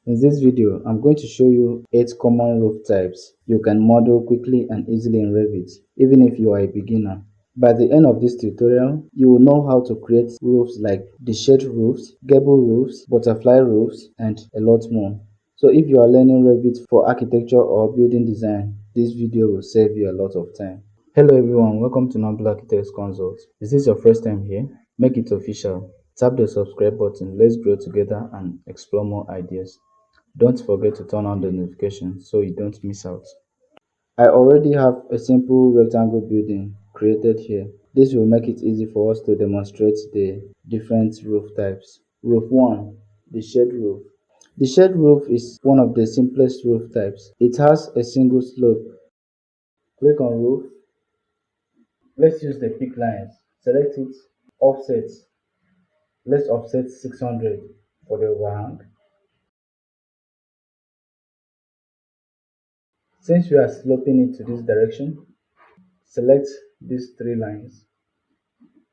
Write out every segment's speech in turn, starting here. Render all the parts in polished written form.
In this video, I'm going to show you 8 common roof types you can model quickly and easily in Revit, even if you are a beginner. By the end of this tutorial, you will know how to create roofs like the shed roofs, gable roofs, butterfly roofs, and a lot more. So if you are learning Revit for architecture or building design, this video will save you a lot of time. Hello everyone, welcome to Noble Architects Consult. Is this your first time here? Make it official. Tap the subscribe button. Let's grow together and explore more ideas. Don't forget to turn on the notifications so you don't miss out. I already have a simple rectangle building created here. This will make it easy for us to demonstrate the different roof types. Roof 1. The shed roof. The shed roof is one of the simplest roof types. It has a single slope. Click on roof. Let's use the peak lines. Select it. Offset. Let's offset 600 for the overhang. Since we are sloping it to this direction, select these 3 lines.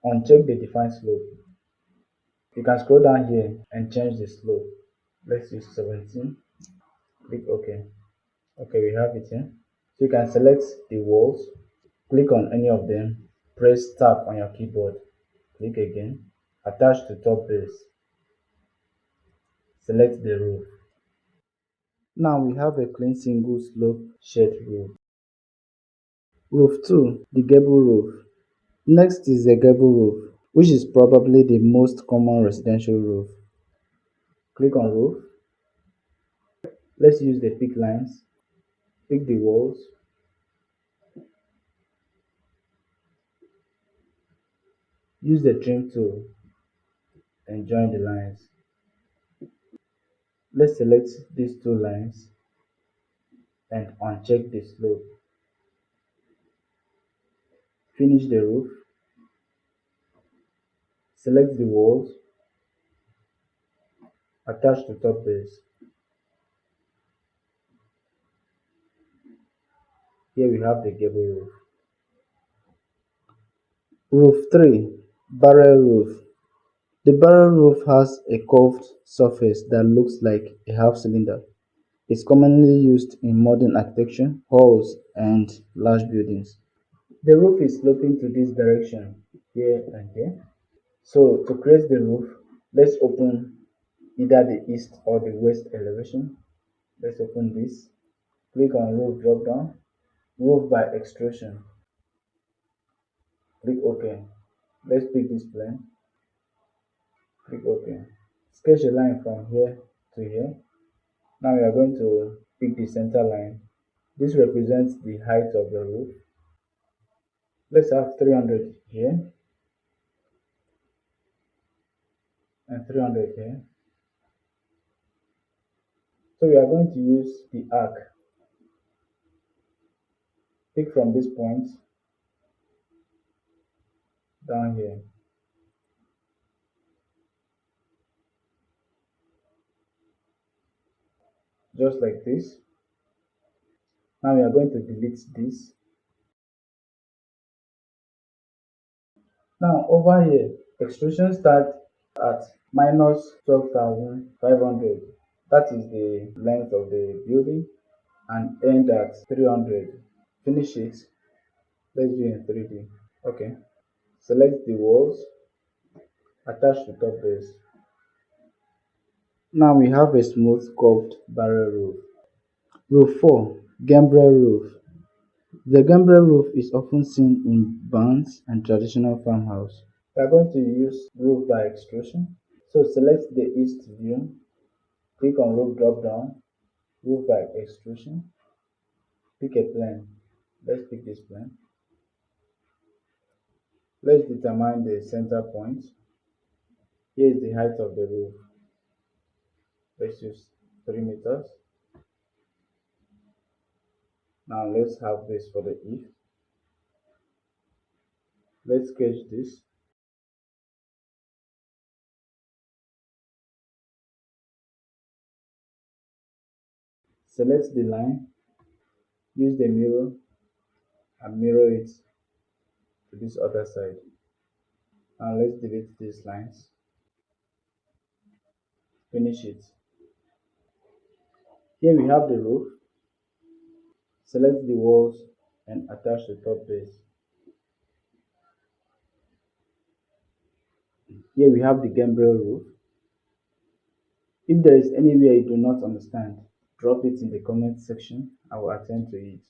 Uncheck the define slope. You can scroll down here and change the slope. Let's use 17. Click OK. Okay, we have it here. So you can select the walls, click on any of them, press tab on your keyboard, click again, attach to top base, select the roof. Now we have a clean single slope shed roof. Roof 2, the gable roof. Next is the gable roof, which is probably the most common residential roof. Click on roof. Let's use the pick lines. Pick the walls. Use the trim tool and join the lines. Let's select these 2 lines and uncheck the slope. Finish the roof. Select the walls. Attach to top base. Here we have the gable roof. Roof 3, barrel roof. The barrel roof has a curved surface that looks like a half cylinder. It's commonly used in modern architecture, halls, and large buildings. The roof is sloping to this direction, here and here. So to create the roof, let's open either the east or the west elevation. Let's open this. Click on roof drop down, roof by extrusion. Click OK. Let's pick this plane. Click OK. Sketch a line from here to here. Now we are going to pick the center line. This represents the height of the roof. Let's have 300 here and 300 here. So we are going to use the arc. Pick from this point down here. Just like this. Now we are going to delete this. Now over here, extrusion starts at minus 12,500. That is the length of the building, and end at 300. Finish it. Let's do it in 3D. Okay. Select the walls. Attach to top base. Now we have a smooth curved barrel roof. Roof 4, GAMBREL roof. The GAMBREL roof is often seen in barns and traditional farmhouse. We are going to use roof by extrusion. So select the east view, click on roof drop down, roof by extrusion, pick a plane. Let's pick this plane. Let's determine the center point. Here is the height of the roof. Let's use 3 meters. Now let's have this for the eave. Let's sketch this. Select the line, use the mirror and mirror it to this other side. Now let's delete these lines. Finish it. Here we have the roof. Select the walls and attach the top base. Here we have the gambrel roof. If there is anywhere you do not understand, drop it in the comment section. I will attend to it.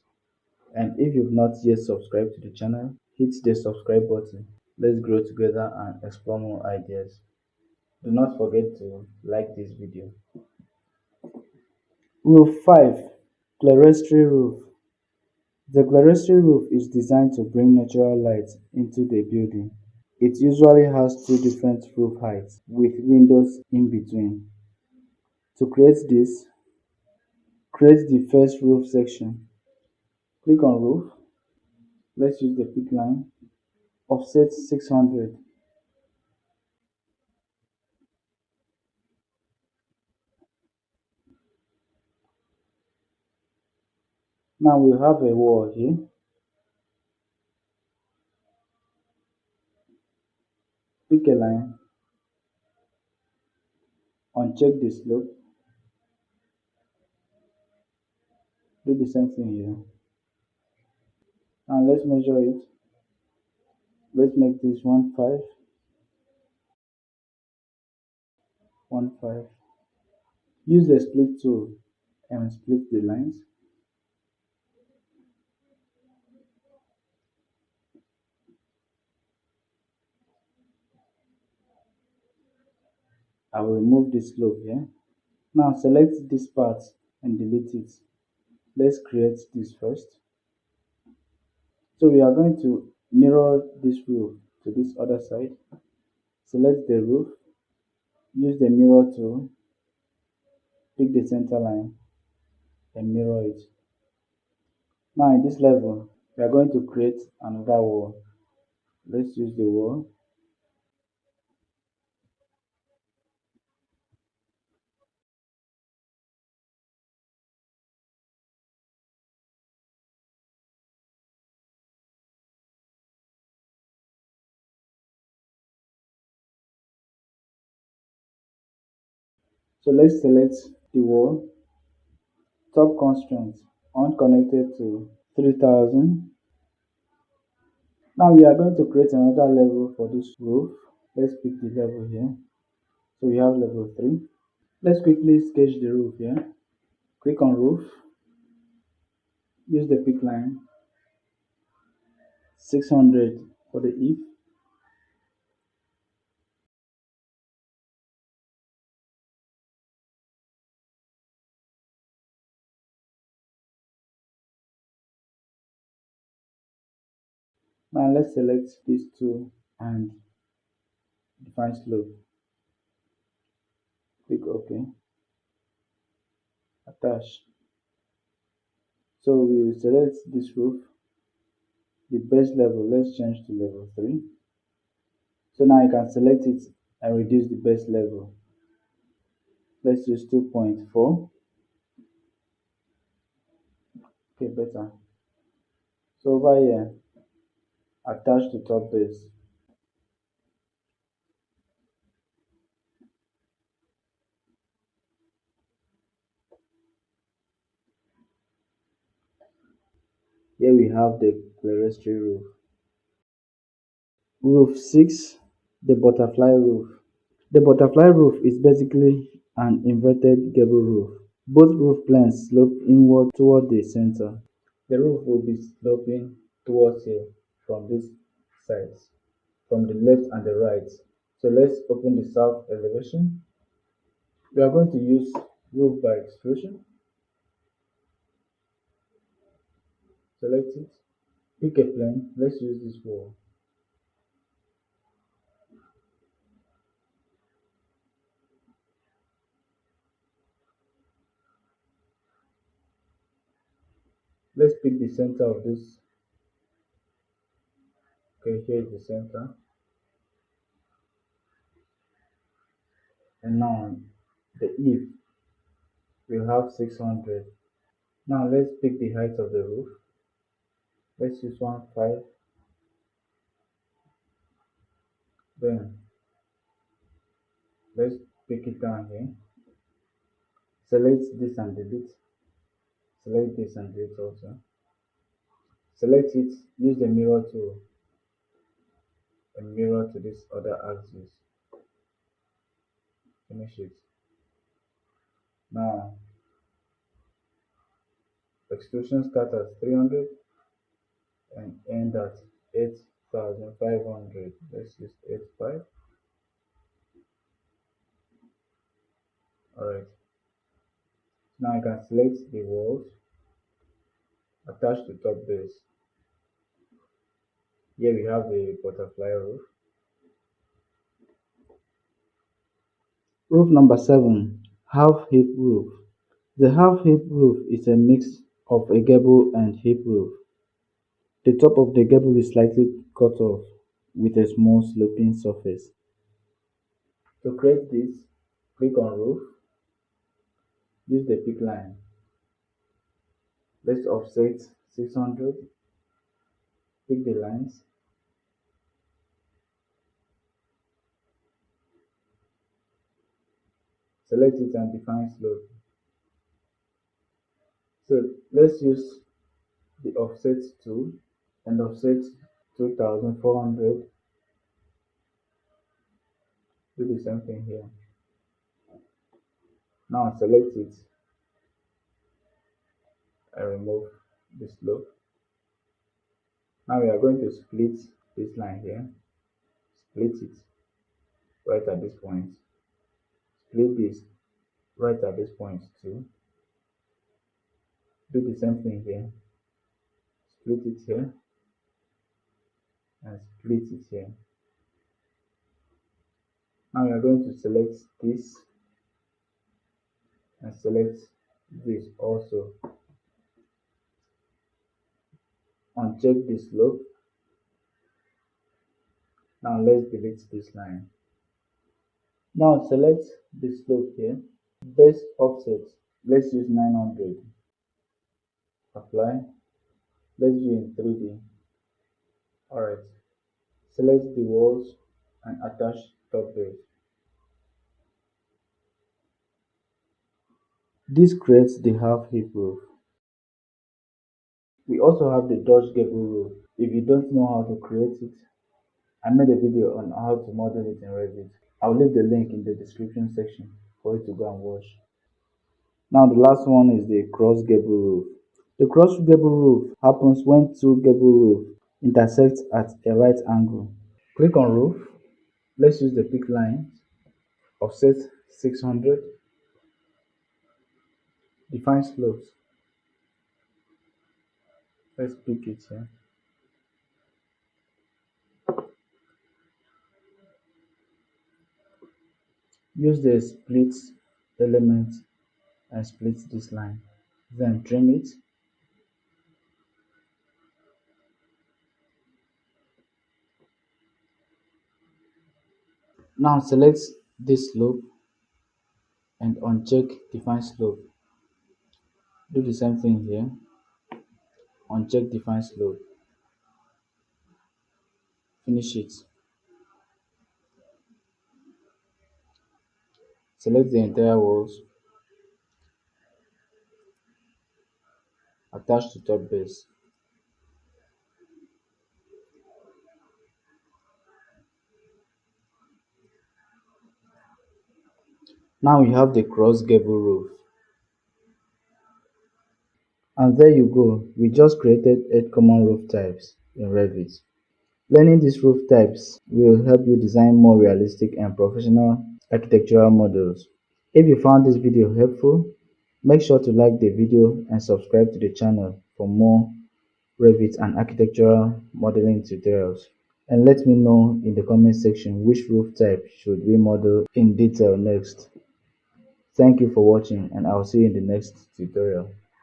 And if you've not yet subscribed to the channel, hit the subscribe button. Let's grow together and explore more ideas. Do not forget to like this video. Roof 5. Clerestory roof. The clerestory roof is designed to bring natural light into the building. It usually has two different roof heights with windows in between. To create this, create the first roof section. Click on roof. Let's use the pick line. Offset 600. Now we have a wall here. Pick a line. Uncheck the slope. Do the same thing here. Now let's measure it. Let's make this 1.5. 1.5. Use the split tool and split the lines. I will remove the slope here. Now select this part and delete it. Let's create this first. So we are going to mirror this roof to this other side. Select the roof. Use the mirror tool. Pick the center line and mirror it. Now in this level, we are going to create another wall. Let's use the wall. So let's select the wall. Top constraint unconnected to 3000. Now we are going to create another level for this roof. Let's pick the level here. So we have level 3. Let's quickly sketch the roof here. Click on roof. Use the pick line. 600 for the eave. Now let's select these two and define slope. Click OK. Attach. So we will select this roof. The base level, let's change to level 3. So now you can select it and reduce the base level. Let's use 2.4. Okay, better. So over here, attach to top base. Here we have the clerestory roof. Roof 6, the butterfly roof. The butterfly roof is basically an inverted gable roof. Both roof planes slope inward toward the center. The roof will be sloping towards here from these sides, from the left and the right. So let's open the south elevation. We are going to use roof by extrusion. Select it. Pick a plane. Let's use this wall. Let's pick the center of this. Okay, here is the center. And now the eave will have 600. Now let's pick the height of the roof. Let's use 1.5. Then let's pick it down here. Select this and delete. Select this and delete also. Select it, use the mirror tool and mirror to this other axis. Finish it. Now, extrusion start at 300 and end at 8,500. Let's use 85. Alright. Now I can select the walls, attach to top base. Here we have the butterfly roof. Roof number 7, half hip roof. The half hip roof is a mix of a gable and hip roof. The top of the gable is slightly cut off with a small sloping surface. To create this, click on roof, use the pick line. Let's offset 600, pick the lines, select it and define slope. So let's use the offset tool and offset 2400. Do the same thing here. Now select it and remove the slope. Now we are going to split this line here. Split it right at this point. Split this right at this point too. Do the same thing here. Split it here and split it here. Now we are going to select this and select this also. Uncheck the slope. Now let's delete this line. Now select the slope here. Base offset, let's use 900. Apply. Let's do in 3D. Alright. Select the walls and attach top base. This creates the half hip roof. We also have the Dutch gable roof. If you don't know how to create it, I made a video on how to model it in Revit. I'll leave the link in the description section for you to go and watch. Now the last one is the cross gable roof. The cross gable roof happens when two gable roofs intersect at a right angle. Click on roof. Let's use the pick line. Offset 600. Define slopes. Let's pick it here. Use the split element and split this line. Then trim it. Now select this slope and uncheck define slope. Do the same thing here. Uncheck define slope. Finish it. Select the entire walls. Attach to top base. Now we have the cross gable roof. And there you go, we just created 8 common roof types in Revit. Learning these roof types will help you design more realistic and professional architectural models. If you found this video helpful, make sure to like the video and subscribe to the channel for more Revit and architectural modeling tutorials. And let me know in the comment section which roof type should we model in detail next. Thank you for watching and I'll see you in the next tutorial.